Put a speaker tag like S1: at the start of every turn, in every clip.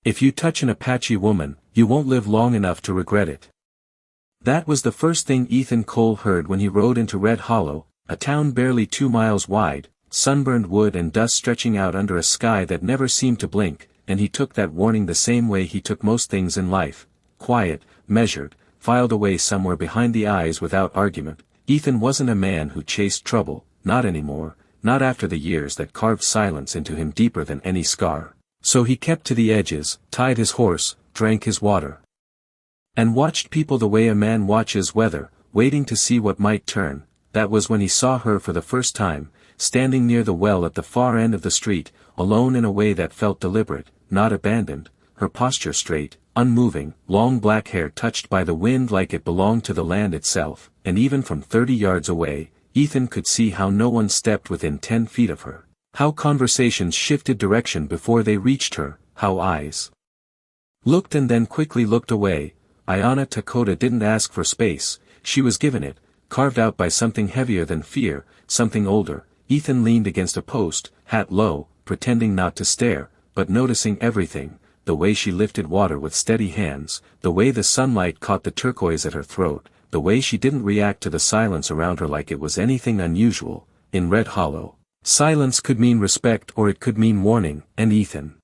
S1: If you touch an Apache woman, you won't live long enough to regret it. That was the first thing Ethan Cole heard when he rode into Red Hollow, a town barely 2 miles wide, sunburned wood and dust stretching out under a sky that never seemed to blink, and he took that warning the same way he took most things in life, quiet, measured, filed away somewhere behind the eyes without argument. Ethan wasn't a man who chased trouble, not anymore, not after the years that carved silence into him deeper than any scar. So he kept to the edges, tied his horse, drank his water, and watched people the way a man watches weather, waiting to see what might turn. That was when he saw her for the first time, standing near the well at the far end of the street, alone in a way that felt deliberate, not abandoned, her posture straight, unmoving, long black hair touched by the wind like it belonged to the land itself, and even from 30 yards away, Ethan could see how no one stepped within 10 feet of her, how conversations shifted direction before they reached her, how eyes looked and then quickly looked away. Ayanna Takota didn't ask for space, she was given it, carved out by something heavier than fear, something older. Ethan leaned against a post, hat low, pretending not to stare, but noticing everything, the way she lifted water with steady hands, the way the sunlight caught the turquoise at her throat, the way she didn't react to the silence around her like it was anything unusual. In Red Hollow, silence could mean respect or it could mean warning, and Ethan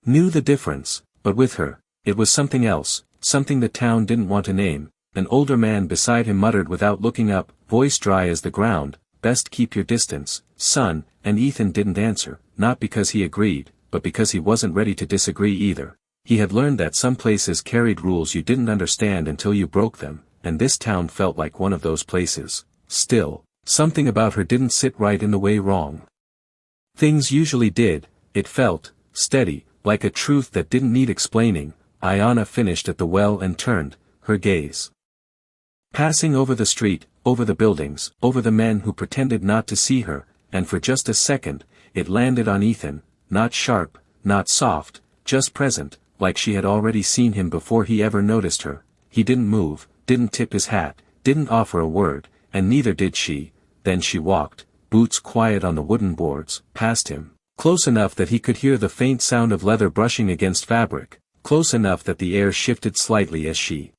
S1: knew the difference, but with her, it was something else, something the town didn't want to name. An older man beside him muttered without looking up, voice dry as the ground, "Best keep your distance, son," and Ethan didn't answer, not because he agreed, but because he wasn't ready to disagree either. He had learned that some places carried rules you didn't understand until you broke them, and this town felt like one of those places. Still, something about her didn't sit right in the way wrong things usually did. It felt steady, like a truth that didn't need explaining. Ayanna finished at the well and turned, her gaze passing over the street, over the buildings, over the men who pretended not to see her, and for just a second, it landed on Ethan, not sharp, not soft, just present, like she had already seen him before he ever noticed her. He didn't move, didn't tip his hat, didn't offer a word, and neither did she. Then she walked, boots quiet on the wooden boards, past him, close enough that he could hear the faint sound of leather brushing against fabric, close enough that the air shifted slightly as she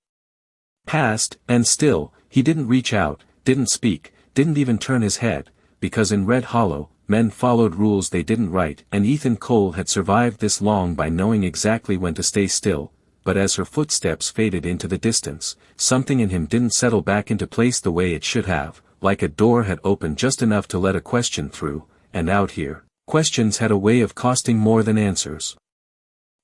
S1: passed, and still, he didn't reach out, didn't speak, didn't even turn his head, because in Red Hollow, men followed rules they didn't write, and Ethan Cole had survived this long by knowing exactly when to stay still. But as her footsteps faded into the distance, something in him didn't settle back into place the way it should have, like a door had opened just enough to let a question through, and out here, questions had a way of costing more than answers.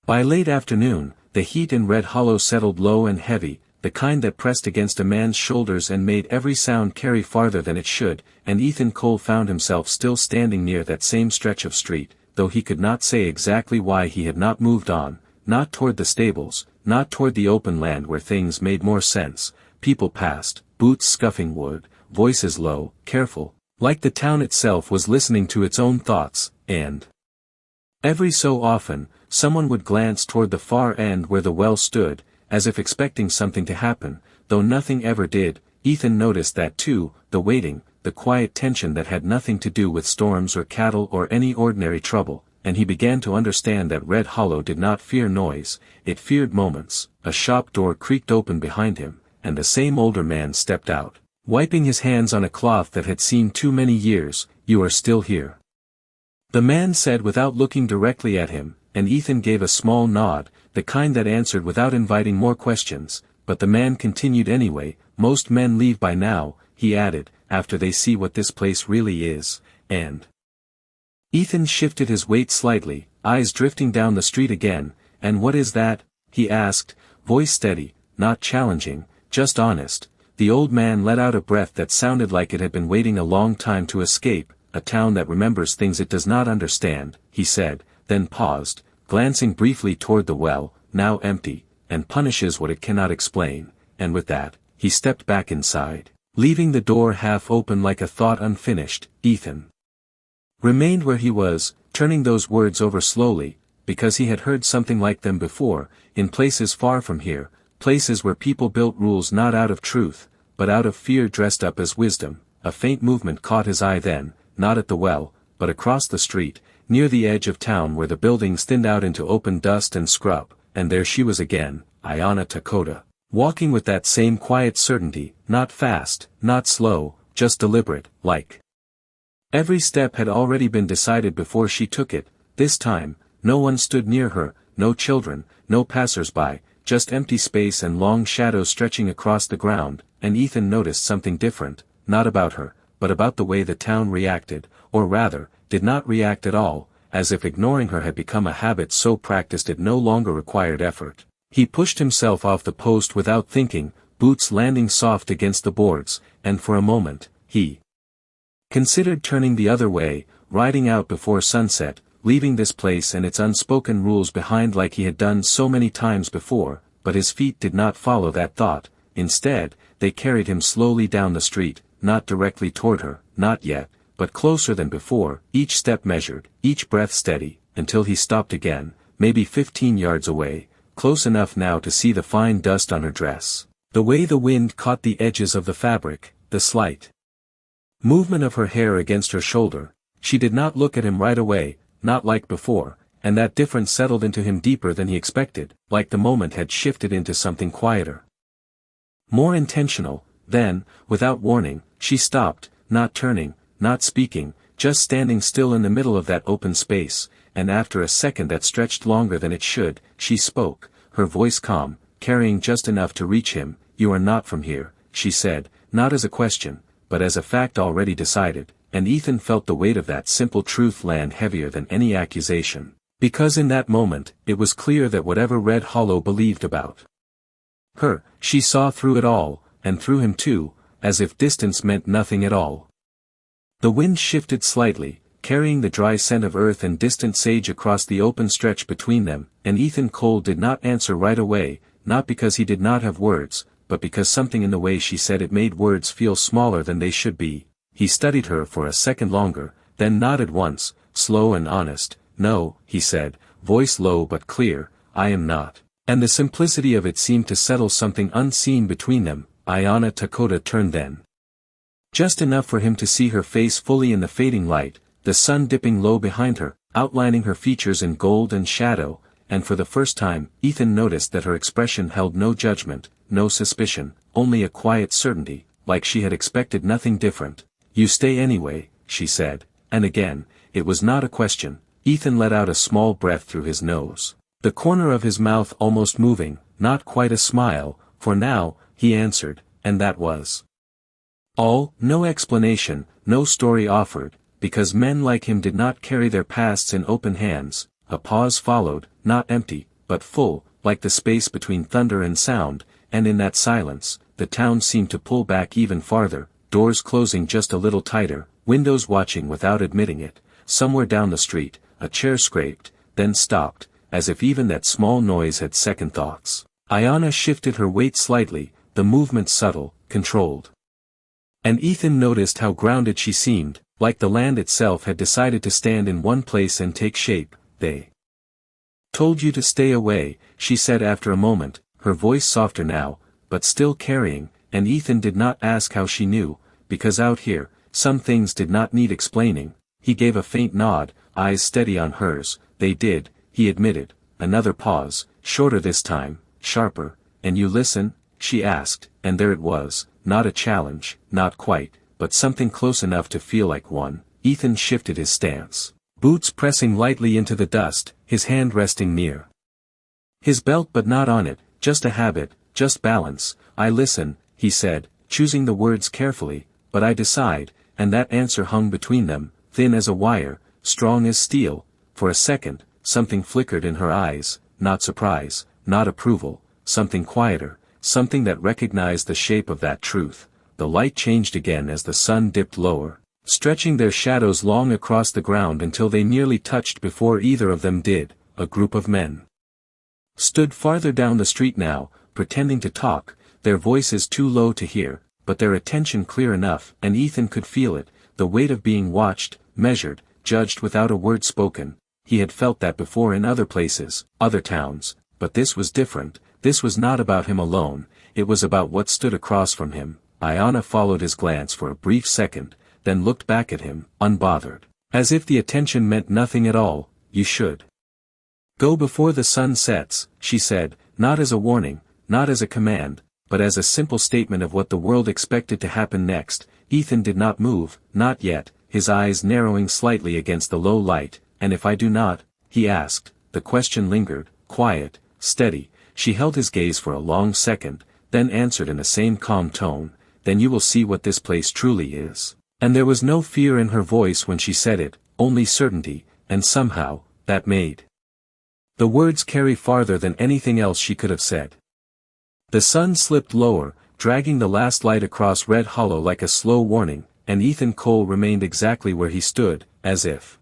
S1: By late afternoon, the heat in Red Hollow settled low and heavy, the kind that pressed against a man's shoulders and made every sound carry farther than it should, and Ethan Cole found himself still standing near that same stretch of street, though he could not say exactly why he had not moved on, not toward the stables, not toward the open land where things made more sense. People passed, boots scuffing wood, voices low, careful, like the town itself was listening to its own thoughts, and every so often, someone would glance toward the far end where the well stood, as if expecting something to happen, though nothing ever did. Ethan noticed that too, the waiting, the quiet tension that had nothing to do with storms or cattle or any ordinary trouble, and he began to understand that Red Hollow did not fear noise, it feared moments. A shop door creaked open behind him, and the same older man stepped out, wiping his hands on a cloth that had seen too many years. "You are still here," the man said without looking directly at him, and Ethan gave a small nod, the kind that answered without inviting more questions. But the man continued anyway. "Most men leave by now," he added, "after they see what this place really is." And Ethan shifted his weight slightly, eyes drifting down the street again. "And what is that?" he asked, voice steady, not challenging, just honest. The old man let out a breath that sounded like it had been waiting a long time to escape. "A town that remembers things it does not understand," he said, then paused, glancing briefly toward the well, now empty, "and punishes what it cannot explain." And with that, he stepped back inside, leaving the door half open like a thought unfinished. Ethan remained where he was, turning those words over slowly, because he had heard something like them before, in places far from here, places where people built rules not out of truth, but out of fear dressed up as wisdom. A faint movement caught his eye then, not at the well, but across the street, near the edge of town where the buildings thinned out into open dust and scrub, and there she was again, Ayanna Takota. Walking with that same quiet certainty, not fast, not slow, just deliberate, like. Every step had already been decided before she took it. This time, no one stood near her, no children, no passers-by, just empty space and long shadows stretching across the ground, and Ethan noticed something different, not about her, but about the way the town reacted, or rather, did not react at all, as if ignoring her had become a habit so practiced it no longer required effort. He pushed himself off the post without thinking, boots landing soft against the boards, and for a moment, he considered turning the other way, riding out before sunset, leaving this place and its unspoken rules behind like he had done so many times before, but his feet did not follow that thought. Instead, they carried him slowly down the street, not directly toward her, not yet, but closer than before, each step measured, each breath steady, until he stopped again, maybe 15 yards away, close enough now to see the fine dust on her dress, the way the wind caught the edges of the fabric, the slight movement of her hair against her shoulder. She did not look at him right away, not like before, and that difference settled into him deeper than he expected, like the moment had shifted into something quieter, more intentional. Then, without warning, she stopped, not turning, not speaking, just standing still in the middle of that open space, and after a second that stretched longer than it should, she spoke, her voice calm, carrying just enough to reach him. "You are not from here," she said, not as a question, but as a fact already decided, and Ethan felt the weight of that simple truth land heavier than any accusation, because in that moment, it was clear that whatever Red Hollow believed about her, she saw through it all, and through him too, as if distance meant nothing at all. The wind shifted slightly, carrying the dry scent of earth and distant sage across the open stretch between them, and Ethan Cole did not answer right away, not because he did not have words, but because something in the way she said it made words feel smaller than they should be. He studied her for a second longer, then nodded once, slow and honest. "No," he said, voice low but clear, "I am not." And the simplicity of it seemed to settle something unseen between them. Ayanna Takota turned then. Just enough for him to see her face fully in the fading light, the sun dipping low behind her, outlining her features in gold and shadow, and for the first time, Ethan noticed that her expression held no judgment, no suspicion, only a quiet certainty, like she had expected nothing different. "You stay anyway," she said, and again, it was not a question. Ethan let out a small breath through his nose, the corner of his mouth almost moving, not quite a smile, for now, he answered, and that was all. No explanation, no story offered, because men like him did not carry their pasts in open hands. A pause followed, not empty, but full, like the space between thunder and sound, and in that silence, the town seemed to pull back even farther, doors closing just a little tighter, windows watching without admitting it. Somewhere down the street, a chair scraped, then stopped, as if even that small noise had second thoughts. Ayanna shifted her weight slightly, the movement subtle, controlled. And Ethan noticed how grounded she seemed, like the land itself had decided to stand in one place and take shape. "They told you to stay away," she said after a moment, her voice softer now, but still carrying, and Ethan did not ask how she knew, because out here, some things did not need explaining. He gave a faint nod, eyes steady on hers. "They did," he admitted. Another pause, shorter this time, sharper. "And you listen?" she asked, and there it was, not a challenge, not quite, but something close enough to feel like one. Ethan shifted his stance, boots pressing lightly into the dust, his hand resting near his belt but not on it, just a habit, just balance. "I listen," he said, choosing the words carefully, "but I decide," and that answer hung between them, thin as a wire, strong as steel. For a second, something flickered in her eyes, not surprise, not approval, something quieter, something that recognized the shape of that truth. The light changed again as the sun dipped lower, stretching their shadows long across the ground until they nearly touched before either of them did. A group of men stood farther down the street now, pretending to talk, their voices too low to hear, but their attention clear enough, and Ethan could feel it, the weight of being watched, measured, judged without a word spoken. He had felt that before in other places, other towns, but this was different. This was not about him alone, it was about what stood across from him. Ayanna followed his glance for a brief second, then looked back at him, unbothered. As if the attention meant nothing at all, you should go before the sun sets, she said, not as a warning, not as a command, but as a simple statement of what the world expected to happen next. Ethan did not move, not yet, his eyes narrowing slightly against the low light. And if I do not? He asked. The question lingered, quiet, steady. She held his gaze for a long second, then answered in the same calm tone, then you will see what this place truly is. And there was no fear in her voice when she said it, only certainty, and somehow, that made the words carry farther than anything else she could have said. The sun slipped lower, dragging the last light across Red Hollow like a slow warning, and Ethan Cole remained exactly where he stood, as if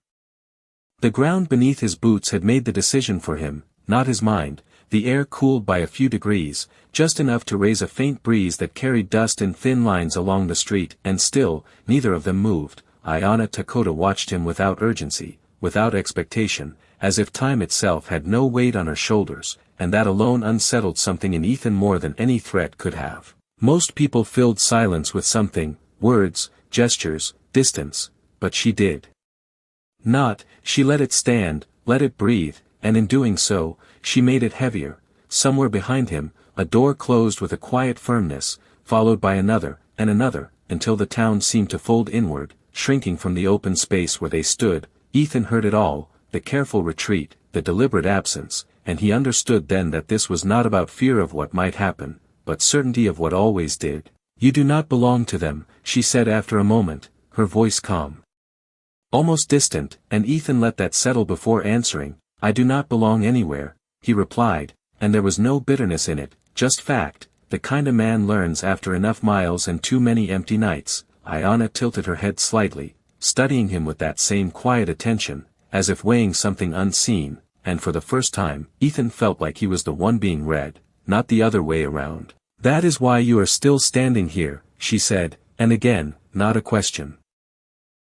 S1: the ground beneath his boots had made the decision for him, not his mind. The air cooled by a few degrees, just enough to raise a faint breeze that carried dust in thin lines along the street, and still, neither of them moved. Ayanna Takota watched him without urgency, without expectation, as if time itself had no weight on her shoulders, and that alone unsettled something in Ethan more than any threat could have. Most people filled silence with something, words, gestures, distance, but she did not. She let it stand, let it breathe, and in doing so, she made it heavier. Somewhere behind him, a door closed with a quiet firmness, followed by another, and another, until the town seemed to fold inward, shrinking from the open space where they stood. Ethan heard it all, the careful retreat, the deliberate absence, and he understood then that this was not about fear of what might happen, but certainty of what always did. You do not belong to them, she said after a moment, her voice calm, almost distant, and Ethan let that settle before answering. I do not belong anywhere, he replied, and there was no bitterness in it, just fact, the kind a man learns after enough miles and too many empty nights. Ayanna tilted her head slightly, studying him with that same quiet attention, as if weighing something unseen, and for the first time, Ethan felt like he was the one being read, not the other way around. That is why you are still standing here, she said, and again, not a question.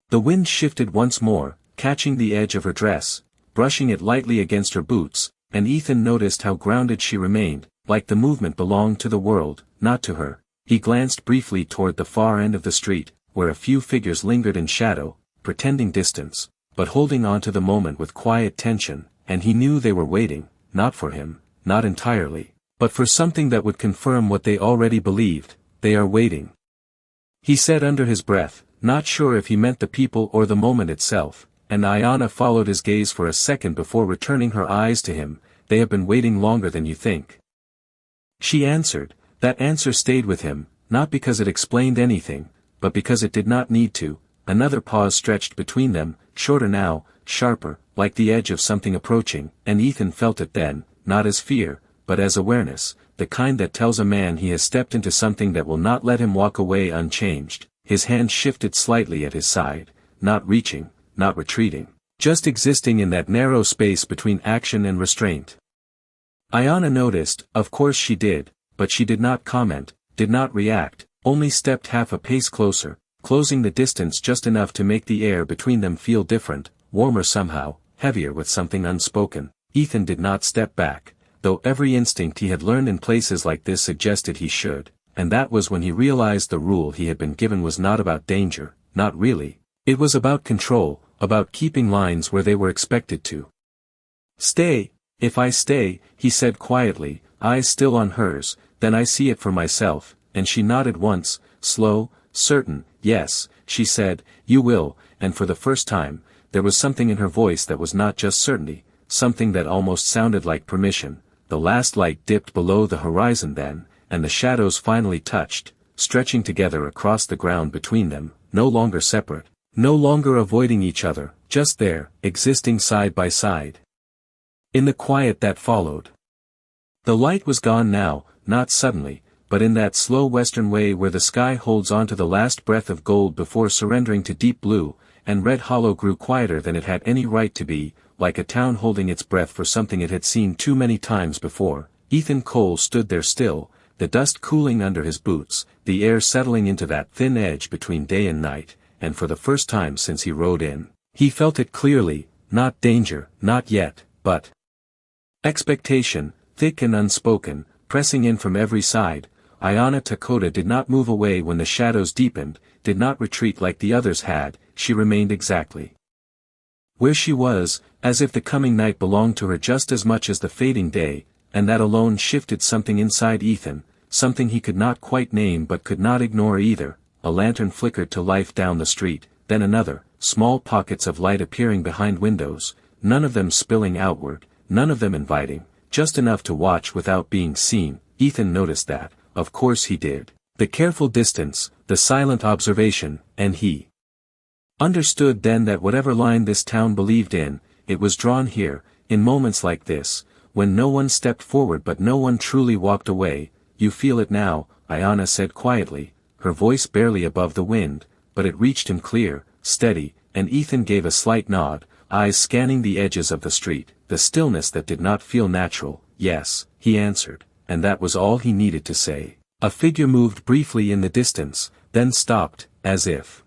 S1: The wind shifted once more, catching the edge of her dress, brushing it lightly against her boots, and Ethan noticed how grounded she remained, like the movement belonged to the world, not to her. He glanced briefly toward the far end of the street, where a few figures lingered in shadow, pretending distance, but holding on to the moment with quiet tension, and he knew they were waiting, not for him, not entirely, but for something that would confirm what they already believed. They are waiting, he said under his breath, not sure if he meant the people or the moment itself, and Ayanna followed his gaze for a second before returning her eyes to him. They have been waiting longer than you think, she answered. That answer stayed with him, not because it explained anything, but because it did not need to. Another pause stretched between them, shorter now, sharper, like the edge of something approaching, and Ethan felt it then, not as fear, but as awareness, the kind that tells a man he has stepped into something that will not let him walk away unchanged. His hand shifted slightly at his side, not reaching, not retreating, just existing in that narrow space between action and restraint. Ayanna noticed, of course she did, but she did not comment, did not react, only stepped half a pace closer, closing the distance just enough to make the air between them feel different, warmer somehow, heavier with something unspoken. Ethan did not step back, though every instinct he had learned in places like this suggested he should, and that was when he realized the rule he had been given was not about danger, not really. It was about control, about keeping lines where they were expected to stay. If I stay, he said quietly, eyes still on hers, then I see it for myself, and she nodded once, slow, certain. Yes, she said, you will, and for the first time, there was something in her voice that was not just certainty, something that almost sounded like permission. The last light dipped below the horizon then, and the shadows finally touched, stretching together across the ground between them, no longer separate, no longer avoiding each other, just there, existing side by side. In the quiet that followed, the light was gone now, not suddenly, but in that slow western way where the sky holds on to the last breath of gold before surrendering to deep blue, and Red Hollow grew quieter than it had any right to be, like a town holding its breath for something it had seen too many times before. Ethan Cole stood there still, the dust cooling under his boots, the air settling into that thin edge between day and night, and for the first time since he rode in, he felt it clearly, not danger, not yet, but expectation, thick and unspoken, pressing in from every side. Ayanna Takota did not move away when the shadows deepened, did not retreat like the others had. She remained exactly Where she was, as if the coming night belonged to her just as much as the fading day, and that alone shifted something inside Ethan, something he could not quite name but could not ignore either. A lantern flickered to life down the street, then another, small pockets of light appearing behind windows, none of them spilling outward, none of them inviting, just enough to watch without being seen. Ethan noticed that, of course he did. The careful distance, the silent observation, and he understood then that whatever line this town believed in, it was drawn here, in moments like this, when no one stepped forward but no one truly walked away. You feel it now, Ayana said quietly, her voice barely above the wind, but it reached him clear, steady, and Ethan gave a slight nod, eyes scanning the edges of the street, the stillness that did not feel natural. Yes, he answered, and that was all he needed to say. A figure moved briefly in the distance, then stopped, as if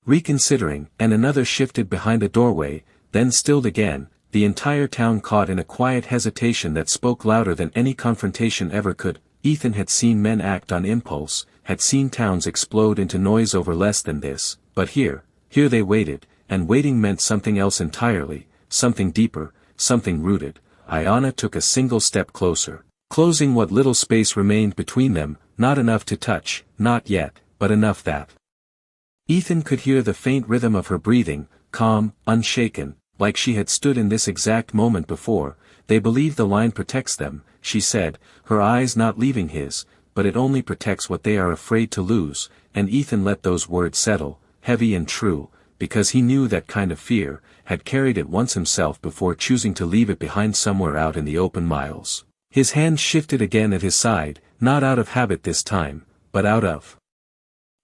S1: reconsidering, and another shifted behind a doorway, then stilled again, the entire town caught in a quiet hesitation that spoke louder than any confrontation ever could. Ethan had seen men act on impulse, had seen towns explode into noise over less than this, but here they waited, and waiting meant something else entirely, something deeper, something rooted. Ayana took a single step closer, closing what little space remained between them, not enough to touch, not yet, but enough that Ethan could hear the faint rhythm of her breathing, calm, unshaken, like she had stood in this exact moment before. They believe the line protects them, she said, her eyes not leaving his, but it only protects what they are afraid to lose, and Ethan let those words settle, heavy and true, because he knew that kind of fear, had carried it once himself before choosing to leave it behind somewhere out in the open miles. His hand shifted again at his side, not out of habit this time, but out of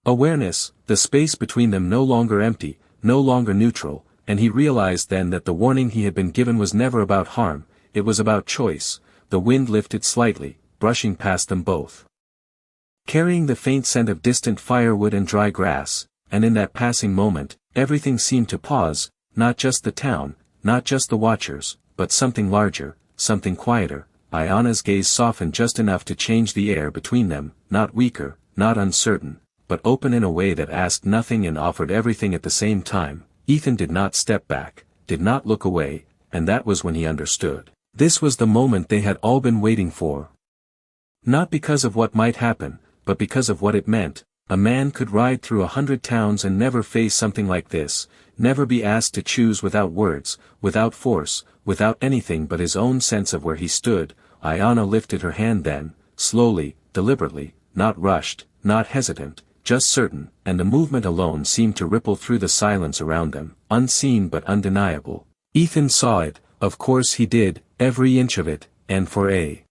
S1: awareness, the space between them no longer empty, no longer neutral, and he realized then that the warning he had been given was never about harm, it was about choice. The wind lifted slightly, brushing past them both, carrying the faint scent of distant firewood and dry grass, and in that passing moment, everything seemed to pause, not just the town, not just the watchers, but something larger, something quieter. Ayana's gaze softened just enough to change the air between them, not weaker, not uncertain, but open in a way that asked nothing and offered everything at the same time. Ethan did not step back, did not look away, and that was when he understood. This was the moment they had all been waiting for. Not because of what might happen, but because of what it meant. A man could ride through 100 towns and never face something like this, never be asked to choose without words, without force, without anything but his own sense of where he stood. Ayana lifted her hand then, slowly, deliberately, not rushed, not hesitant, just certain, and the movement alone seemed to ripple through the silence around them, unseen but undeniable. Ethan saw it, of course he did, every inch of it, and for a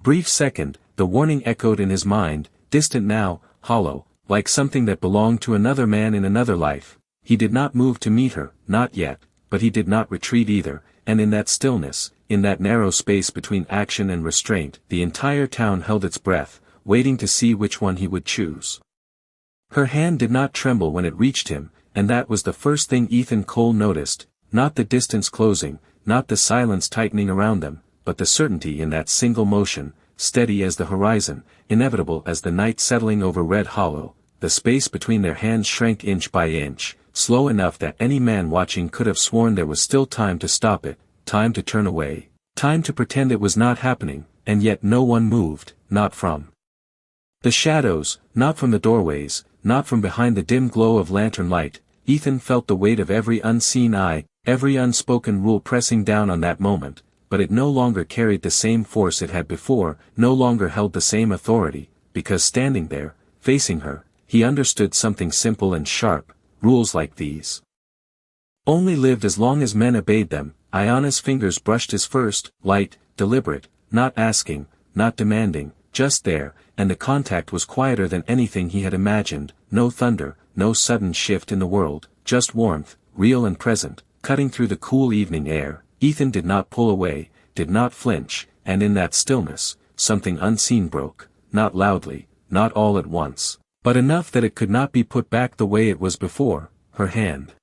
S1: brief second, the warning echoed in his mind, distant now, hollow, like something that belonged to another man in another life. He did not move to meet her, not yet, but he did not retreat either, and in that stillness, in that narrow space between action and restraint, the entire town held its breath, waiting to see which one he would choose. Her hand did not tremble when it reached him, and that was the first thing Ethan Cole noticed, not the distance closing, not the silence tightening around them, but the certainty in that single motion, steady as the horizon, inevitable as the night settling over Red Hollow. The space between their hands shrank inch by inch, slow enough that any man watching could have sworn there was still time to stop it, time to turn away, time to pretend it was not happening, and yet no one moved, not from the shadows, not from the doorways, not from behind the dim glow of lantern light. Ethan felt the weight of every unseen eye, every unspoken rule pressing down on that moment, but it no longer carried the same force it had before, no longer held the same authority, because standing there, facing her, he understood something simple and sharp. Rules like these only lived as long as men obeyed them. Ayana's fingers brushed his first, light, deliberate, not asking, not demanding, just there, and the contact was quieter than anything he had imagined. No thunder, no sudden shift in the world, just warmth, real and present, cutting through the cool evening air. Ethan did not pull away, did not flinch, and in that stillness, something unseen broke, not loudly, not all at once, but enough that it could not be put back the way it was before. Her hand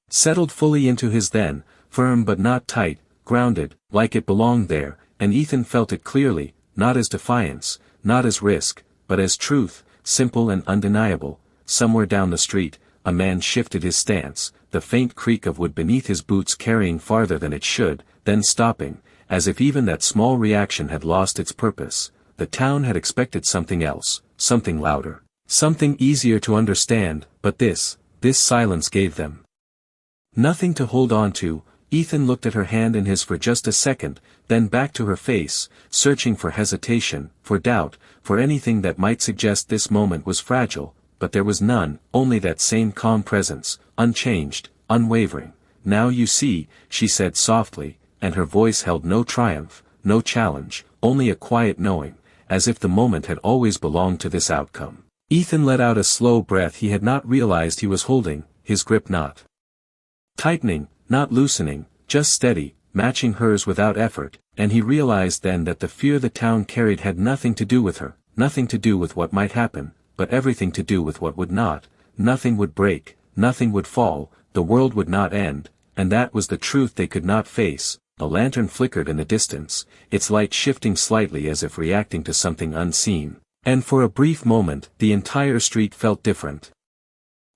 S1: settled fully into his then, firm but not tight, grounded, like it belonged there, and Ethan felt it clearly, not as defiance, not as risk, but as truth, simple and undeniable. Somewhere down the street, a man shifted his stance, the faint creak of wood beneath his boots carrying farther than it should, then stopping, as if even that small reaction had lost its purpose. The town had expected something else, something louder, something easier to understand, but this silence gave them nothing to hold on to. Ethan looked at her hand in his for just a second, then back to her face, searching for hesitation, for doubt, for anything that might suggest this moment was fragile, but there was none, only that same calm presence, unchanged, unwavering. "Now you see," she said softly, and her voice held no triumph, no challenge, only a quiet knowing, as if the moment had always belonged to this outcome. Ethan let out a slow breath. He had not realized he was holding, his grip not tightening, not loosening, just steady, matching hers without effort, and he realized then that the fear the town carried had nothing to do with her, nothing to do with what might happen, but everything to do with what would not. Nothing would break, nothing would fall, the world would not end, and that was the truth they could not face. A lantern flickered in the distance, its light shifting slightly as if reacting to something unseen, and for a brief moment the entire street felt different.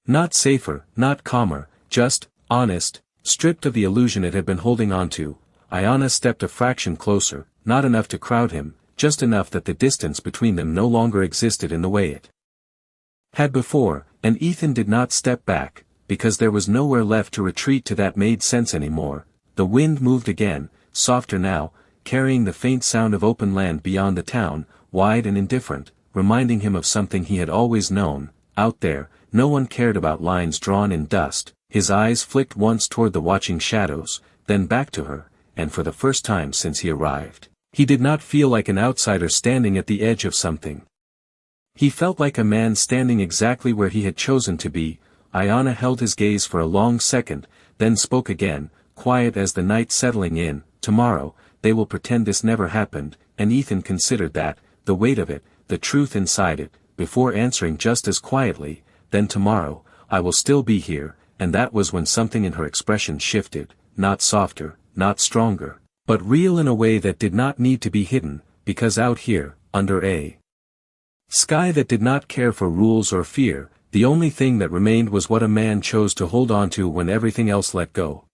S1: Not safer, not calmer, just honest, stripped of the illusion it had been holding on to. Ayanna stepped a fraction closer, not enough to crowd him, just enough that the distance between them no longer existed in the way it had before, and Ethan did not step back, because there was nowhere left to retreat to that made sense anymore. The wind moved again, softer now, carrying the faint sound of open land beyond the town, wide and indifferent, reminding him of something he had always known. Out there, no one cared about lines drawn in dust. His eyes flicked once toward the watching shadows, then back to her, and for the first time since he arrived, he did not feel like an outsider standing at the edge of something. He felt like a man standing exactly where he had chosen to be. Ayanna held his gaze for a long second, then spoke again, quiet as the night settling in. "Tomorrow, they will pretend this never happened," and Ethan considered that, the weight of it, the truth inside it, before answering just as quietly, "Then tomorrow, I will still be here." And that was when something in her expression shifted, not softer, not stronger, but real in a way that did not need to be hidden, because out here, under a sky that did not care for rules or fear, the only thing that remained was what a man chose to hold on to when everything else let go.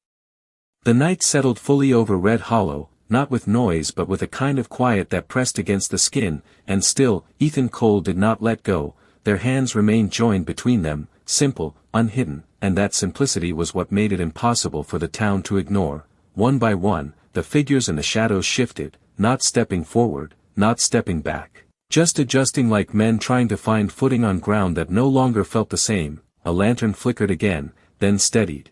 S1: The night settled fully over Red Hollow, not with noise but with a kind of quiet that pressed against the skin, and still, Ethan Cole did not let go. Their hands remained joined between them, simple, unhidden, and that simplicity was what made it impossible for the town to ignore. One by one, the figures in the shadows shifted, not stepping forward, not stepping back, just adjusting like men trying to find footing on ground that no longer felt the same. A lantern flickered again, then steadied,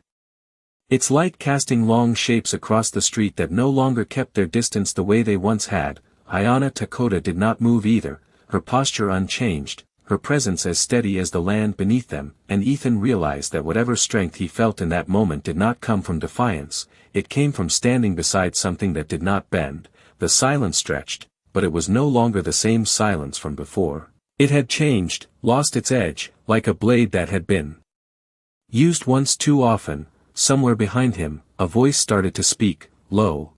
S1: its light casting long shapes across the street that no longer kept their distance the way they once had. Ayanna Takota did not move either, her posture unchanged, her presence as steady as the land beneath them, and Ethan realized that whatever strength he felt in that moment did not come from defiance, it came from standing beside something that did not bend. The silence stretched, but it was no longer the same silence from before. It had changed, lost its edge, like a blade that had been used once too often. Somewhere behind him, a voice started to speak, low,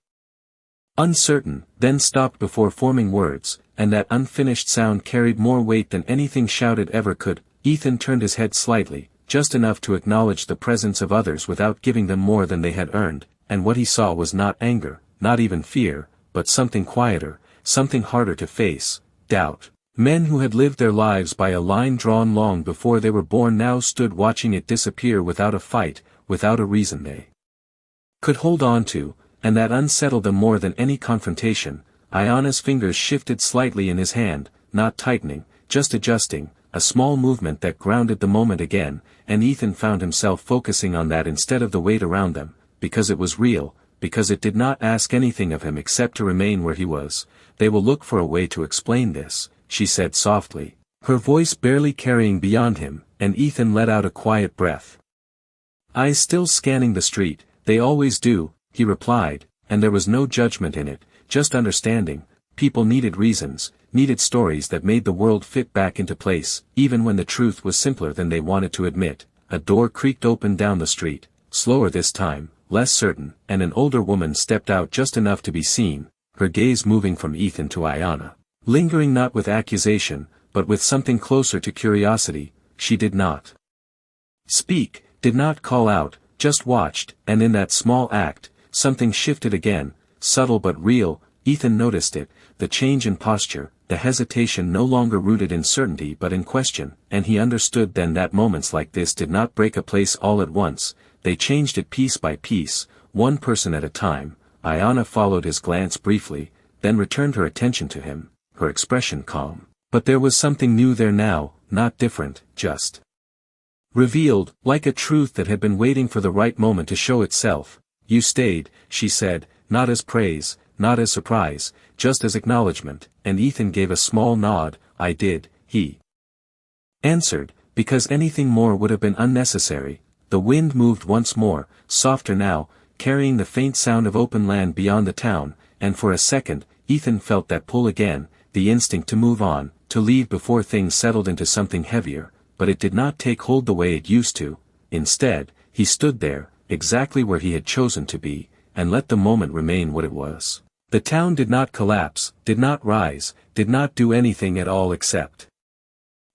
S1: uncertain, then stopped before forming words, and that unfinished sound carried more weight than anything shouted ever could. Ethan turned his head slightly, just enough to acknowledge the presence of others without giving them more than they had earned, and what he saw was not anger, not even fear, but something quieter, something harder to face, doubt. Men who had lived their lives by a line drawn long before they were born now stood watching it disappear without a fight, without a reason they could hold on to, and that unsettled them more than any confrontation. Ayanna's fingers shifted slightly in his hand, not tightening, just adjusting, a small movement that grounded the moment again, and Ethan found himself focusing on that instead of the weight around them, because it was real, because it did not ask anything of him except to remain where he was. "They will look for a way to explain this," she said softly, her voice barely carrying beyond him, and Ethan let out a quiet breath. Eyes still scanning the street. "They always do," he replied, and there was no judgment in it, just understanding. People needed reasons, needed stories that made the world fit back into place, even when the truth was simpler than they wanted to admit. A door creaked open down the street, slower this time, less certain, and an older woman stepped out just enough to be seen, her gaze moving from Ethan to Ayanna, lingering not with accusation, but with something closer to curiosity. She did not speak, did not call out, just watched, and in that small act, something shifted again, subtle but real. Ethan noticed it, the change in posture, the hesitation no longer rooted in certainty but in question, and he understood then that moments like this did not break a place all at once, they changed it piece by piece, one person at a time. Ayana followed his glance briefly, then returned her attention to him, her expression calm. But there was something new there now, not different, just revealed, like a truth that had been waiting for the right moment to show itself. You stayed, she said, not as praise, not as surprise, just as acknowledgement, and Ethan gave a small nod. I did, he answered, because anything more would have been unnecessary. The wind moved once more, softer now, carrying the faint sound of open land beyond the town, and for a second, Ethan felt that pull again, the instinct to move on, to leave before things settled into something heavier, but it did not take hold the way it used to. Instead, he stood there, exactly where he had chosen to be, and let the moment remain what it was. The town did not collapse, did not rise, did not do anything at all except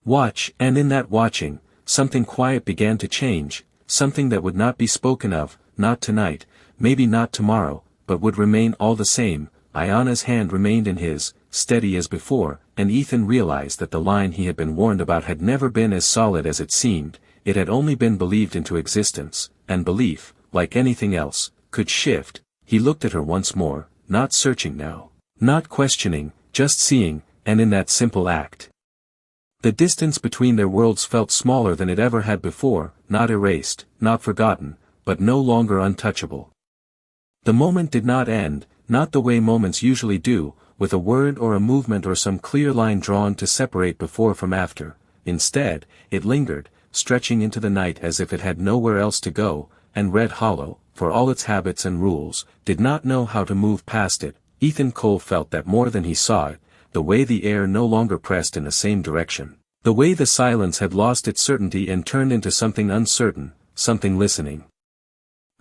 S1: watch, and in that watching, something quiet began to change, something that would not be spoken of, not tonight, maybe not tomorrow, but would remain all the same. Ayana's hand remained in his, steady as before, and Ethan realized that the line he had been warned about had never been as solid as it seemed. It had only been believed into existence, and belief, like anything else, could shift. He looked at her once more, not searching now, not questioning, just seeing, and in that simple act, the distance between their worlds felt smaller than it ever had before, not erased, not forgotten, but no longer untouchable. The moment did not end, not the way moments usually do, with a word or a movement or some clear line drawn to separate before from after. Instead, it lingered, stretching into the night as if it had nowhere else to go, and Red Hollow, for all its habits and rules, did not know how to move past it. Ethan Cole felt that more than he saw it, the way the air no longer pressed in the same direction, the way the silence had lost its certainty and turned into something uncertain, something listening.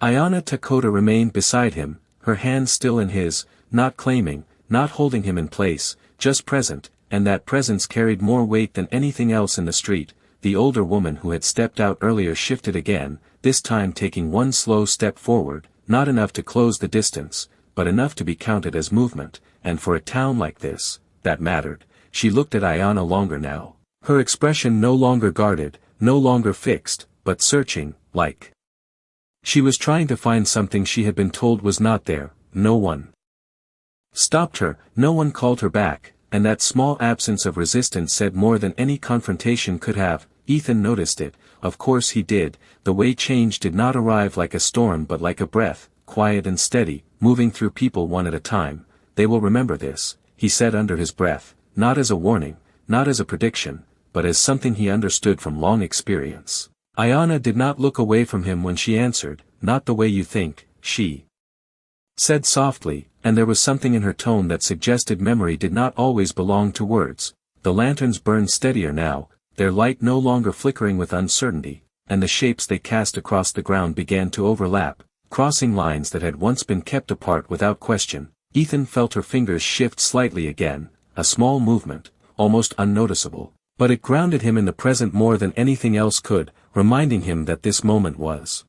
S1: Ayana Takota remained beside him, her hand still in his, not claiming, not holding him in place, just present, and that presence carried more weight than anything else in the street. The older woman who had stepped out earlier shifted again, this time taking one slow step forward, not enough to close the distance, but enough to be counted as movement, and for a town like this, that mattered. She looked at Ayana longer now, her expression no longer guarded, no longer fixed, but searching, like she was trying to find something she had been told was not there. No one stopped her, no one called her back, and that small absence of resistance said more than any confrontation could have. Ethan noticed it, of course he did. The way change did not arrive like a storm but like a breath, quiet and steady, moving through people one at a time. They will remember this, he said under his breath, not as a warning, not as a prediction, but as something he understood from long experience. Ayana did not look away from him when she answered, not the way you think, she said softly, and there was something in her tone that suggested memory did not always belong to words. The lanterns burned steadier now, their light no longer flickering with uncertainty, and the shapes they cast across the ground began to overlap, crossing lines that had once been kept apart without question. Ethan felt her fingers shift slightly again, a small movement, almost unnoticeable, but it grounded him in the present more than anything else could, reminding him that this moment was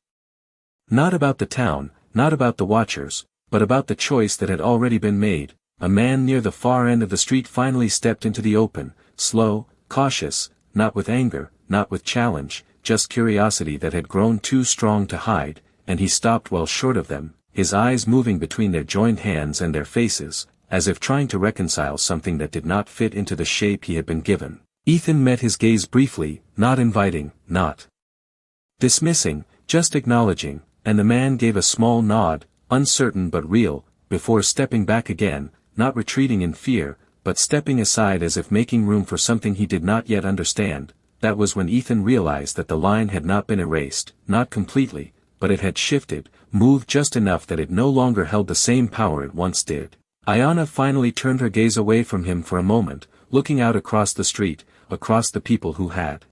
S1: not about the town, not about the watchers, but about the choice that had already been made. A man near the far end of the street finally stepped into the open, slow, cautious, not with anger, not with challenge, just curiosity that had grown too strong to hide, and he stopped well short of them, his eyes moving between their joined hands and their faces, as if trying to reconcile something that did not fit into the shape he had been given. Ethan met his gaze briefly, not inviting, not dismissing, just acknowledging, and the man gave a small nod, uncertain but real, before stepping back again, not retreating in fear, but stepping aside as if making room for something he did not yet understand. That was when Ethan realized that the line had not been erased, not completely, but it had shifted, moved just enough that it no longer held the same power it once did. Ayana finally turned her gaze away from him for a moment, looking out across the street, across the people who had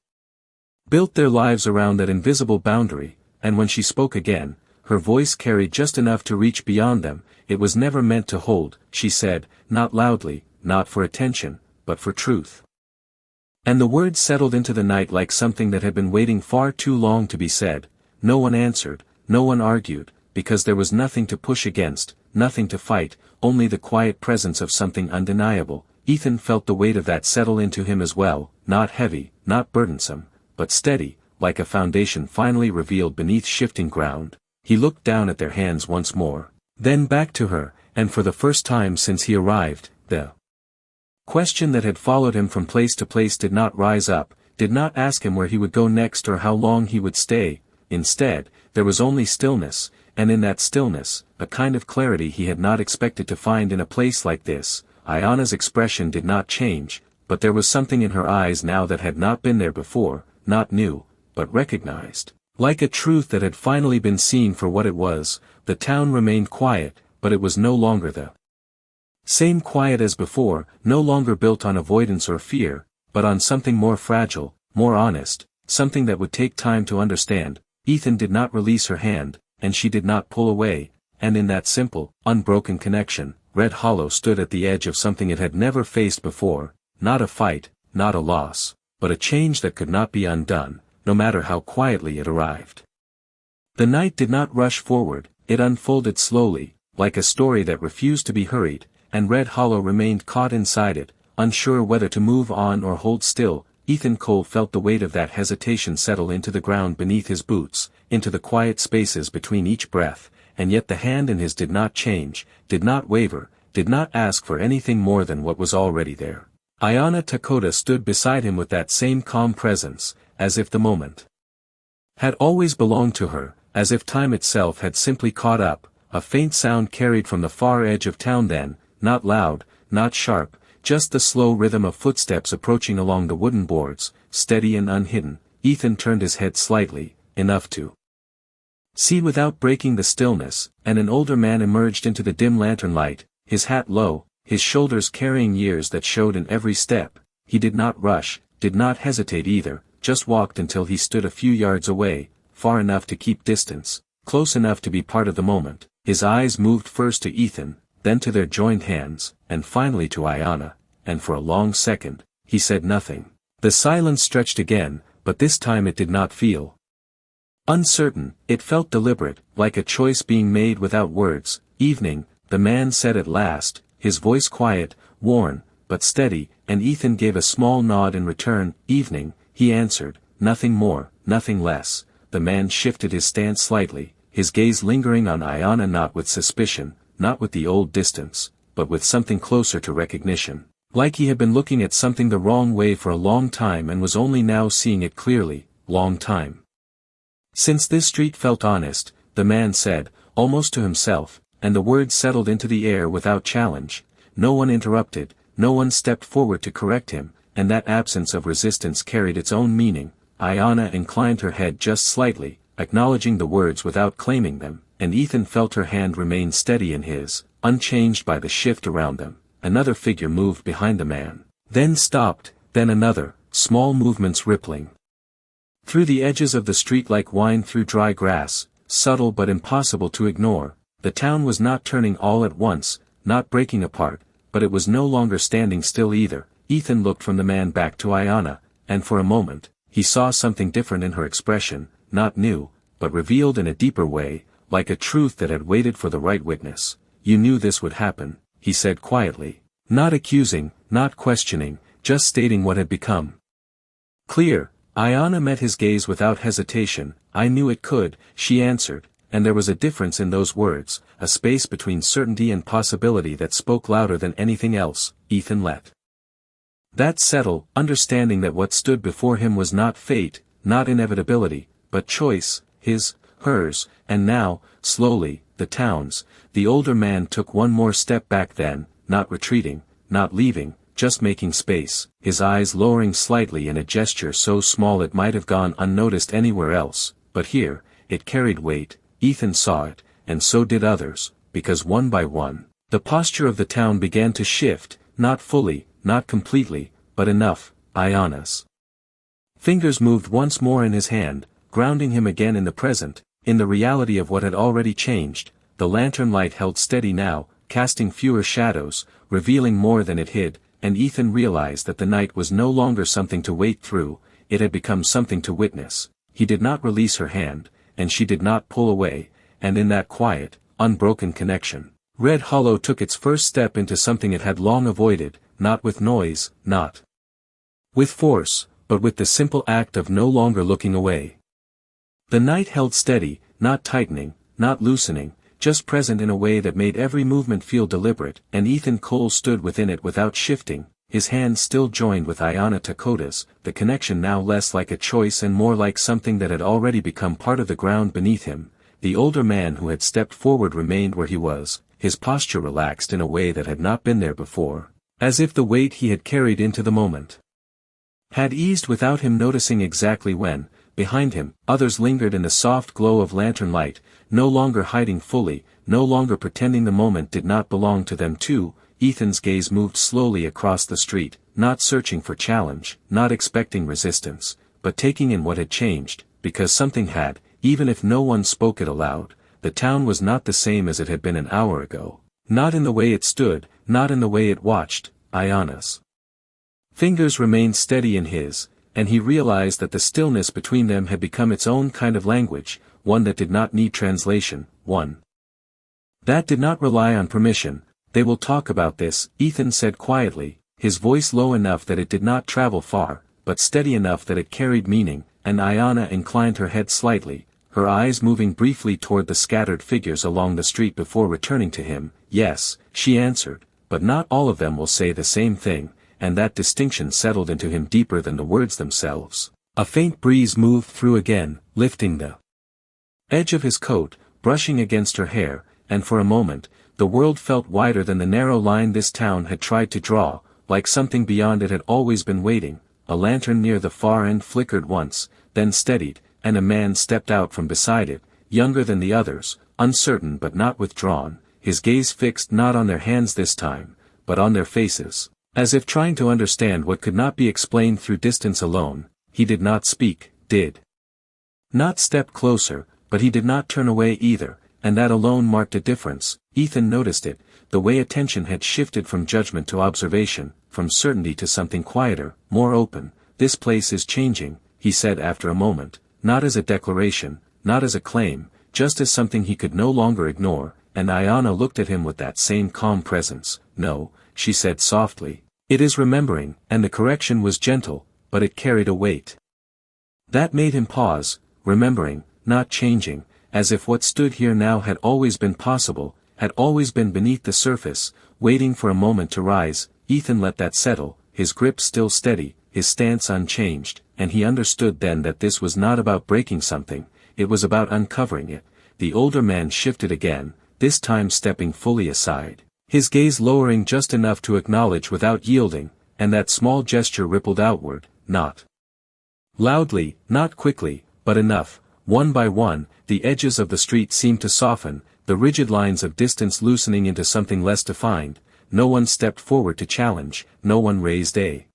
S1: built their lives around that invisible boundary, and when she spoke again, her voice carried just enough to reach beyond them. It was never meant to hold, she said, not loudly, not for attention, but for truth. And the words settled into the night like something that had been waiting far too long to be said. No one answered, no one argued, because there was nothing to push against, nothing to fight, only the quiet presence of something undeniable. Ethan felt the weight of that settle into him as well, not heavy, not burdensome, but steady, like a foundation finally revealed beneath shifting ground. He looked down at their hands once more, then back to her, and for the first time since he arrived, the question that had followed him from place to place did not rise up, did not ask him where he would go next or how long he would stay. Instead, there was only stillness, and in that stillness, a kind of clarity he had not expected to find in a place like this. Ayana's expression did not change, but there was something in her eyes now that had not been there before, not new, but recognized. Like a truth that had finally been seen for what it was. The town remained quiet, but it was no longer the same quiet as before, no longer built on avoidance or fear, but on something more fragile, more honest, something that would take time to understand. Ethan did not release her hand, and she did not pull away, and in that simple, unbroken connection, Red Hollow stood at the edge of something it had never faced before, not a fight, not a loss, but a change that could not be undone, no matter how quietly it arrived. The night did not rush forward, it unfolded slowly, like a story that refused to be hurried, and Red Hollow remained caught inside it, unsure whether to move on or hold still. Ethan Cole felt the weight of that hesitation settle into the ground beneath his boots, into the quiet spaces between each breath, and yet the hand in his did not change, did not waver, did not ask for anything more than what was already there. Ayana Takota stood beside him with that same calm presence, as if the moment had always belonged to her, as if time itself had simply caught up. A faint sound carried from the far edge of town then, not loud, not sharp, just the slow rhythm of footsteps approaching along the wooden boards, steady and unhidden. Ethan turned his head slightly, enough to see without breaking the stillness, and an older man emerged into the dim lantern light, his hat low, his shoulders carrying years that showed in every step. He did not rush, did not hesitate either, just walked until he stood a few yards away, far enough to keep distance, close enough to be part of the moment. His eyes moved first to Ethan, then to their joined hands, and finally to Ayana, and for a long second, he said nothing. The silence stretched again, but this time it did not feel uncertain, it felt deliberate, like a choice being made without words. Evening, the man said at last, his voice quiet, worn, but steady, and Ethan gave a small nod in return. Evening, he answered, nothing more, nothing less. The man shifted his stance slightly, his gaze lingering on Ayana, not with suspicion, not with the old distance, but with something closer to recognition. Like he had been looking at something the wrong way for a long time and was only now seeing it clearly. Long time. Since this street felt honest, the man said, almost to himself, and the words settled into the air without challenge. No one interrupted, no one stepped forward to correct him, and that absence of resistance carried its own meaning. Ayana inclined her head just slightly, acknowledging the words without claiming them, and Ethan felt her hand remain steady in his, unchanged by the shift around them. Another figure moved behind the man, then stopped, then another, small movements rippling through the edges of the street like wine through dry grass, subtle but impossible to ignore. The town was not turning all at once, not breaking apart, but it was no longer standing still either. Ethan looked from the man back to Ayana, and for a moment, he saw something different in her expression, not new, but revealed in a deeper way, like a truth that had waited for the right witness. You knew this would happen, he said quietly. Not accusing, not questioning, just stating what had become clear. Ayana met his gaze without hesitation. I knew it could, she answered, and there was a difference in those words, a space between certainty and possibility that spoke louder than anything else. Ethan let that settle, understanding that what stood before him was not fate, not inevitability, but choice, his, hers, and now, slowly, the town's. The older man took one more step back then, not retreating, not leaving, just making space, his eyes lowering slightly in a gesture so small it might have gone unnoticed anywhere else, but here, it carried weight. Ethan saw it, and so did others, because one by one, the posture of the town began to shift, not fully, not completely, but enough. Ayana's fingers moved once more in his hand, grounding him again in the present, in the reality of what had already changed. The lantern light held steady now, casting fewer shadows, revealing more than it hid. and Ethan realized that the night was no longer something to wait through, it had become something to witness. He did not release her hand, and she did not pull away, and in that quiet, unbroken connection, Red Hollow took its first step into something it had long avoided, not with noise, not with force, but with the simple act of no longer looking away. The night held steady, not tightening, not loosening, just present in a way that made every movement feel deliberate, and Ethan Cole stood within it without shifting, his hands still joined with Ayanna Takota's, the connection now less like a choice and more like something that had already become part of the ground beneath him. The older man who had stepped forward remained where he was, his posture relaxed in a way that had not been there before, as if the weight he had carried into the moment had eased without him noticing exactly when. Behind him, others lingered in the soft glow of lantern light, no longer hiding fully, no longer pretending the moment did not belong to them too. Ethan's gaze moved slowly across the street, not searching for challenge, not expecting resistance, but taking in what had changed, because something had, even if no one spoke it aloud. The town was not the same as it had been an hour ago, not in the way it stood, not in the way it watched. Ayanna's fingers remained steady in his, and he realized that the stillness between them had become its own kind of language, one that did not need translation, one that did not rely on permission. "They will talk about this," Ethan said quietly, his voice low enough that it did not travel far, but steady enough that it carried meaning, and Ayanna inclined her head slightly, her eyes moving briefly toward the scattered figures along the street before returning to him. "Yes," she answered, "but not all of them will say the same thing," and that distinction settled into him deeper than the words themselves. A faint breeze moved through again, lifting the edge of his coat, brushing against her hair, and for a moment, the world felt wider than the narrow line this town had tried to draw, like something beyond it had always been waiting. A lantern near the far end flickered once, then steadied, and a man stepped out from beside it, younger than the others, uncertain but not withdrawn, his gaze fixed not on their hands this time, but on their faces, as if trying to understand what could not be explained through distance alone. He did not speak, did not step closer, but he did not turn away either, and that alone marked a difference. Ethan noticed it, the way attention had shifted from judgment to observation, from certainty to something quieter, more open. "This place is changing," he said after a moment, not as a declaration, not as a claim, just as something he could no longer ignore, and Ayanna looked at him with that same calm presence. "No," she said softly, "it is remembering," and the correction was gentle, but it carried a weight that made him pause. Remembering, not changing, as if what stood here now had always been possible, had always been beneath the surface, waiting for a moment to rise. Ethan let that settle, his grip still steady, his stance unchanged, and he understood then that this was not about breaking something, it was about uncovering it. The older man shifted again, this time stepping fully aside, his gaze lowering just enough to acknowledge without yielding, and that small gesture rippled outward, not loudly, not quickly, but enough. One by one, the edges of the street seemed to soften, the rigid lines of distance loosening into something less defined. No one stepped forward to challenge, no one raised a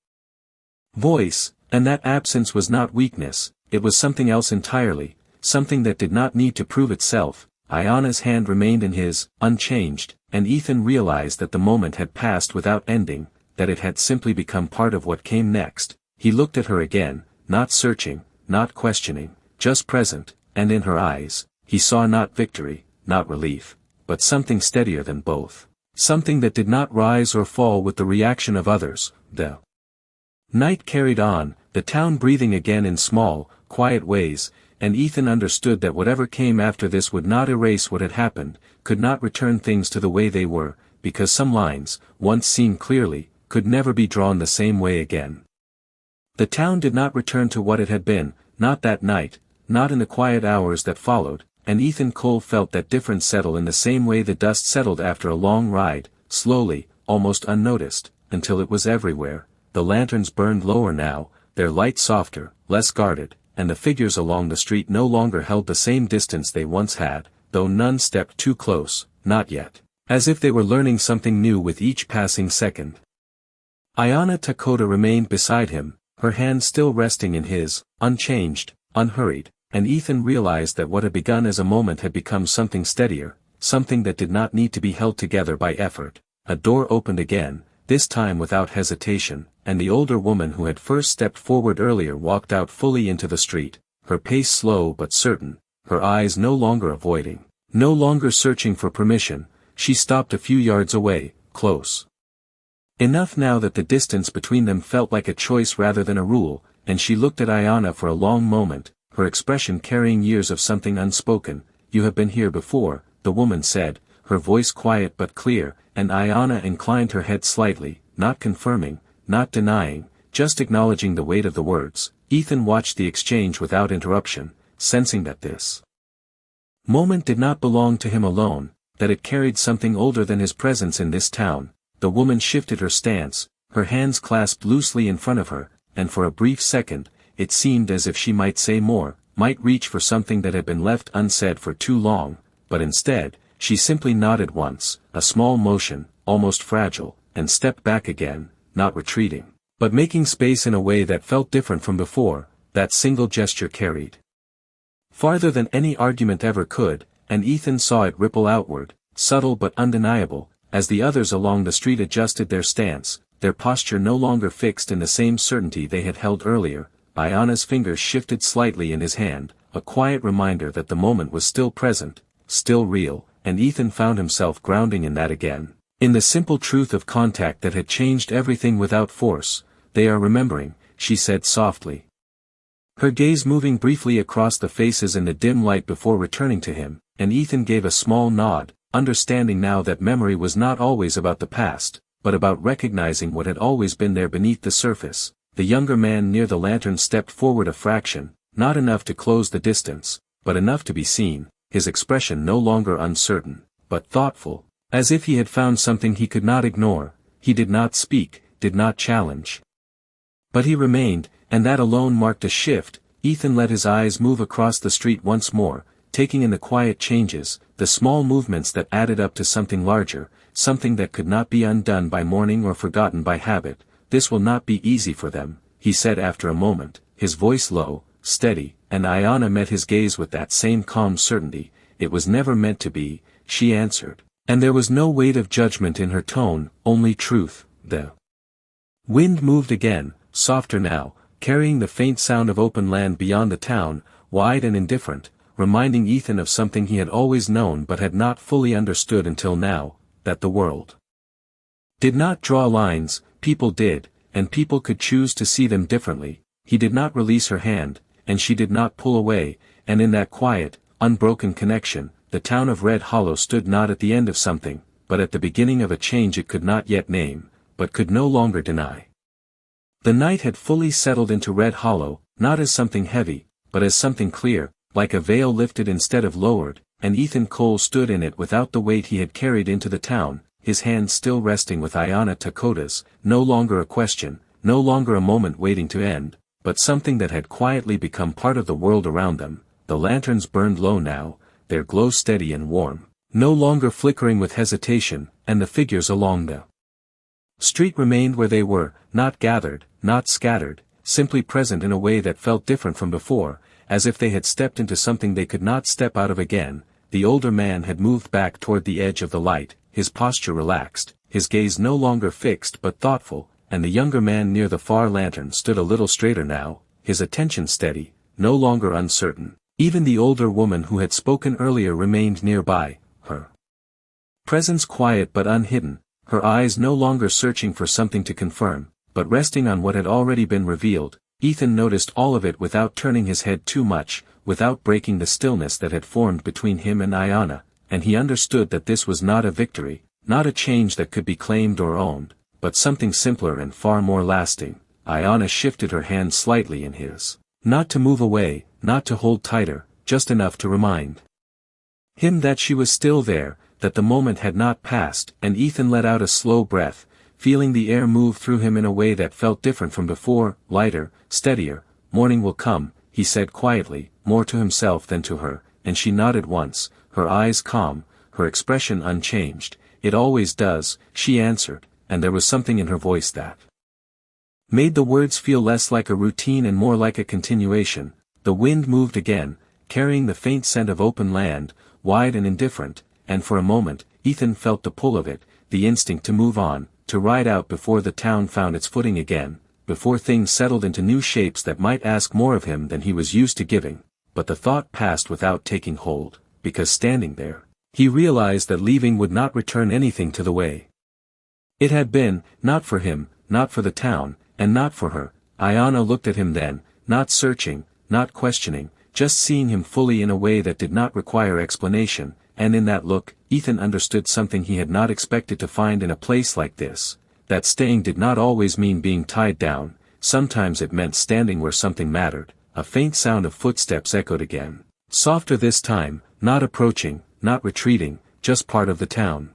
S1: voice, and that absence was not weakness, it was something else entirely, something that did not need to prove itself. Ayanna's hand remained in his, unchanged, and Ethan realized that the moment had passed without ending, that it had simply become part of what came next. He looked at her again, not searching, not questioning, just present, and in her eyes, he saw not victory, not relief, but something steadier than both. Something that did not rise or fall with the reaction of others. The night carried on, the town breathing again in small, quiet ways, and Ethan understood that whatever came after this would not erase what had happened, could not return things to the way they were, because some lines, once seen clearly, could never be drawn the same way again. The town did not return to what it had been, not that night, not in the quiet hours that followed, and Ethan Cole felt that difference settle in the same way the dust settled after a long ride, slowly, almost unnoticed, until it was everywhere. The lanterns burned lower now, their light softer, less guarded, and the figures along the street no longer held the same distance they once had, though none stepped too close, not yet, as if they were learning something new with each passing second. Ayanna Takota remained beside him, her hand still resting in his, unchanged, unhurried, and Ethan realized that what had begun as a moment had become something steadier, something that did not need to be held together by effort. A door opened again, this time without hesitation, and the older woman who had first stepped forward earlier walked out fully into the street, her pace slow but certain, her eyes no longer avoiding, no longer searching for permission. She stopped a few yards away, close enough now that the distance between them felt like a choice rather than a rule, and she looked at Ayanna for a long moment, her expression carrying years of something unspoken. "You have been here before," the woman said, her voice quiet but clear, and Ayanna inclined her head slightly, not confirming, not denying, just acknowledging the weight of the words. Ethan watched the exchange without interruption, sensing that this moment did not belong to him alone, that it carried something older than his presence in this town. The woman shifted her stance, her hands clasped loosely in front of her, and for a brief second, it seemed as if she might say more, might reach for something that had been left unsaid for too long, but instead, she simply nodded once, a small motion, almost fragile, and stepped back again, not retreating, but making space in a way that felt different from before. That single gesture carried farther than any argument ever could, and Ethan saw it ripple outward, subtle but undeniable, as the others along the street adjusted their stance, their posture no longer fixed in the same certainty they had held earlier. Ayanna's fingers shifted slightly in his hand, a quiet reminder that the moment was still present, still real, and Ethan found himself grounding in that again, in the simple truth of contact that had changed everything without force. "They are remembering," she said softly, her gaze moving briefly across the faces in the dim light before returning to him, and Ethan gave a small nod, understanding now that memory was not always about the past, but about recognizing what had always been there beneath the surface. The younger man near the lantern stepped forward a fraction, not enough to close the distance, but enough to be seen, his expression no longer uncertain, but thoughtful, as if he had found something he could not ignore. He did not speak, did not challenge, but he remained, and that alone marked a shift. Ethan let his eyes move across the street once more, taking in the quiet changes, the small movements that added up to something larger, something that could not be undone by mourning or forgotten by habit. "This will not be easy for them," he said after a moment, his voice low, steady, and Ayanna met his gaze with that same calm certainty. "It was never meant to be," she answered, and there was no weight of judgment in her tone, only truth. The wind moved again, softer now, carrying the faint sound of open land beyond the town, wide and indifferent, reminding Ethan of something he had always known but had not fully understood until now, that the world did not draw lines, people did, and people could choose to see them differently. He did not release her hand, and she did not pull away, and in that quiet, unbroken connection, the town of Red Hollow stood not at the end of something, but at the beginning of a change it could not yet name, but could no longer deny. The night had fully settled into Red Hollow, not as something heavy, but as something clear, like a veil lifted instead of lowered, and Ethan Cole stood in it without the weight he had carried into the town, his hand still resting with Ayanna Takota's, no longer a question, no longer a moment waiting to end, but something that had quietly become part of the world around them. The lanterns burned low now, their glow steady and warm, no longer flickering with hesitation, and the figures along the street remained where they were, not gathered, not scattered, simply present in a way that felt different from before, as if they had stepped into something they could not step out of again. The older man had moved back toward the edge of the light, his posture relaxed, his gaze no longer fixed but thoughtful, and the younger man near the far lantern stood a little straighter now, his attention steady, no longer uncertain. Even the older woman who had spoken earlier remained nearby, her presence quiet but unhidden, her eyes no longer searching for something to confirm, but resting on what had already been revealed. Ethan noticed all of it without turning his head too much, without breaking the stillness that had formed between him and Ayanna, and he understood that this was not a victory, not a change that could be claimed or owned, but something simpler and far more lasting. Ayanna shifted her hand slightly in his, not to move away, not to hold tighter, just enough to remind him that she was still there, that the moment had not passed, and Ethan let out a slow breath, feeling the air move through him in a way that felt different from before, lighter, steadier. "Morning will come," he said quietly, more to himself than to her, and she nodded once, her eyes calm, her expression unchanged. "It always does," she answered, and there was something in her voice that made the words feel less like a routine and more like a continuation. The wind moved again, carrying the faint scent of open land, wide and indifferent, and for a moment, Ethan felt the pull of it, the instinct to move on, to ride out before the town found its footing again, before things settled into new shapes that might ask more of him than he was used to giving, but the thought passed without taking hold, because standing there, he realized that leaving would not return anything to the way it had been, not for him, not for the town, and not for her. Ayana looked at him then, not searching, not questioning, just seeing him fully in a way that did not require explanation, and in that look, Ethan understood something he had not expected to find in a place like this, that staying did not always mean being tied down, sometimes it meant standing where something mattered. A faint sound of footsteps echoed again, softer this time, not approaching, not retreating, just part of the town.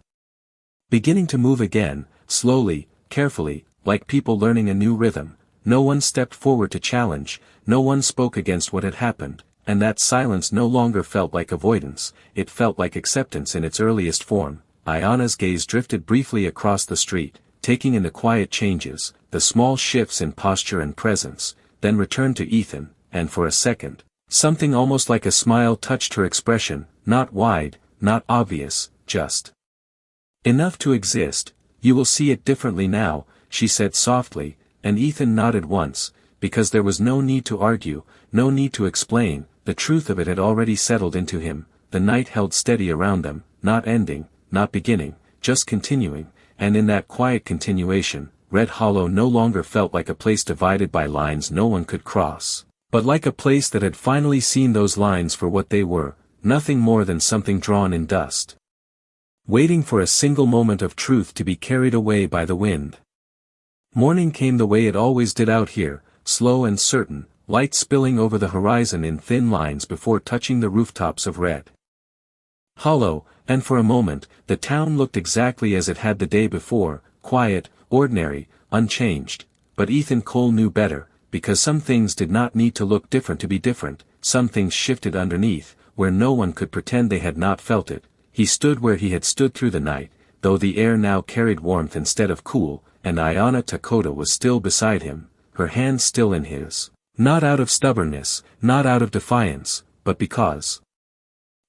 S1: Beginning to move again, slowly, carefully, like people learning a new rhythm. No one stepped forward to challenge, no one spoke against what had happened, and that silence no longer felt like avoidance, it felt like acceptance in its earliest form. Ayana's gaze drifted briefly across the street, taking in the quiet changes, the small shifts in posture and presence, then returned to Ethan, and for a second, something almost like a smile touched her expression, not wide, not obvious, just enough to exist. "You will see it differently now," she said softly, and Ethan nodded once, because there was no need to argue, no need to explain, the truth of it had already settled into him. The night held steady around them, not ending, not beginning, just continuing, and in that quiet continuation, Red Hollow no longer felt like a place divided by lines no one could cross, but like a place that had finally seen those lines for what they were, nothing more than something drawn in dust, waiting for a single moment of truth to be carried away by the wind. Morning came the way it always did out here, slow and certain, light spilling over the horizon in thin lines before touching the rooftops of Red Hollow, and for a moment, the town looked exactly as it had the day before, quiet, ordinary, unchanged. But Ethan Cole knew better, because some things did not need to look different to be different, some things shifted underneath, where no one could pretend they had not felt it. He stood where he had stood through the night, though the air now carried warmth instead of cool, and Ayana Takota was still beside him, her hand still in his, not out of stubbornness, not out of defiance, but because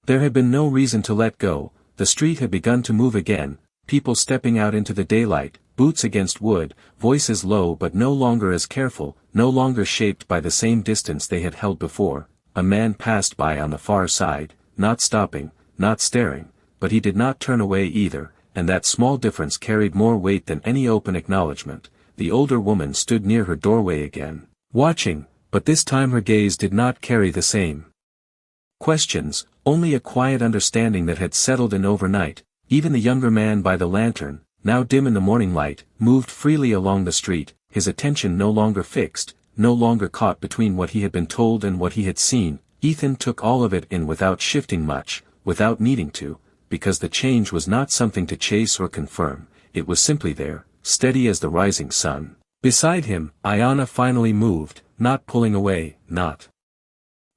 S1: there had been no reason to let go. The street had begun to move again, people stepping out into the daylight, boots against wood, voices low but no longer as careful, no longer shaped by the same distance they had held before. A man passed by on the far side, not stopping, not staring, but he did not turn away either, and that small difference carried more weight than any open acknowledgement. The older woman stood near her doorway again, watching, but this time her gaze did not carry the same questions, only a quiet understanding that had settled in overnight. Even the younger man by the lantern, now dim in the morning light, moved freely along the street, his attention no longer fixed, no longer caught between what he had been told and what he had seen. Ethan took all of it in without shifting much, without needing to, because the change was not something to chase or confirm, it was simply there, steady as the rising sun. Beside him, Ayana finally moved, not pulling away, not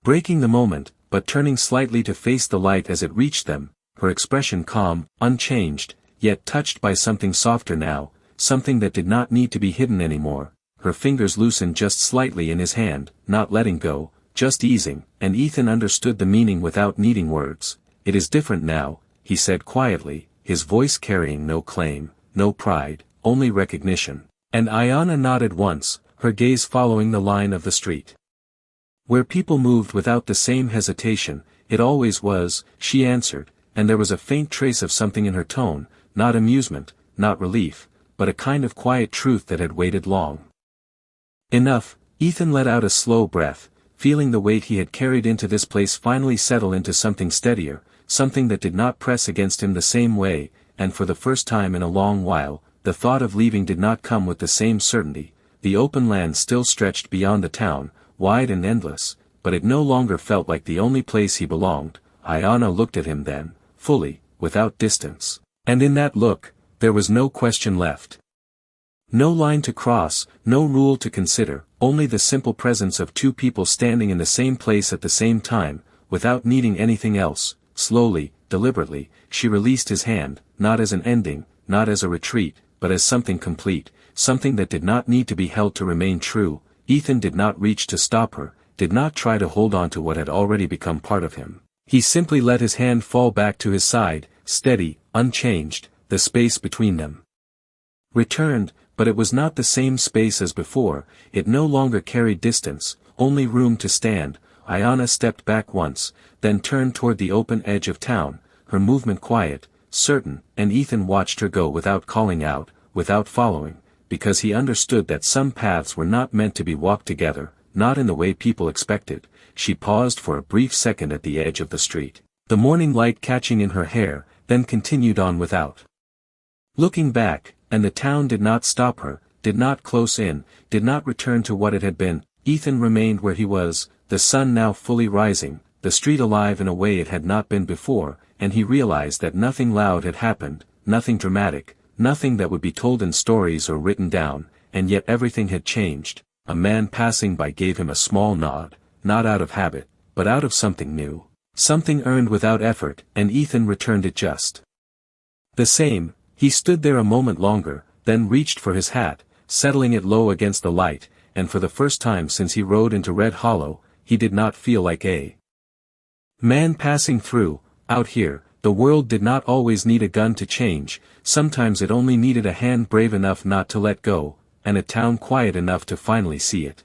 S1: breaking the moment, but turning slightly to face the light as it reached them, her expression calm, unchanged, yet touched by something softer now, something that did not need to be hidden anymore. Her fingers loosened just slightly in his hand, not letting go, just easing, and Ethan understood the meaning without needing words. "It is different now," he said quietly, his voice carrying no claim, no pride, only recognition. And Ayana nodded once, her gaze following the line of the street, where people moved without the same hesitation. "It always was," she answered, and there was a faint trace of something in her tone, not amusement, not relief, but a kind of quiet truth that had waited long enough. Ethan let out a slow breath, feeling the weight he had carried into this place finally settle into something steadier, something that did not press against him the same way, and for the first time in a long while, the thought of leaving did not come with the same certainty. The open land still stretched beyond the town, wide and endless, but it no longer felt like the only place he belonged. Ayana looked at him then, fully, without distance, and in that look, there was no question left. No line to cross, no rule to consider, only the simple presence of two people standing in the same place at the same time, without needing anything else. Slowly, deliberately, she released his hand, not as an ending, not as a retreat, but as something complete, something that did not need to be held to remain true. Ethan did not reach to stop her, did not try to hold on to what had already become part of him. He simply let his hand fall back to his side, steady, unchanged, the space between them Returned, but it was not the same space as before, it no longer carried distance, only room to stand. Ayanna stepped back once, then turned toward the open edge of town, her movement quiet, certain, and Ethan watched her go without calling out, without following, because he understood that some paths were not meant to be walked together, not in the way people expected. She paused for a brief second at the edge of the street, the morning light catching in her hair, then continued on without looking back, and the town did not stop her, did not close in, did not return to what it had been. Ethan remained where he was, the sun now fully rising, the street alive in a way it had not been before, and he realized that nothing loud had happened, nothing dramatic, nothing that would be told in stories or written down, and yet everything had changed. A man passing by gave him a small nod, not out of habit, but out of something new, something earned without effort, and Ethan returned it just the same. He stood there a moment longer, then reached for his hat, settling it low against the light, and for the first time since he rode into Red Hollow, he did not feel like a man passing through. Out here, the world did not always need a gun to change, sometimes it only needed a hand brave enough not to let go, and a town quiet enough to finally see it.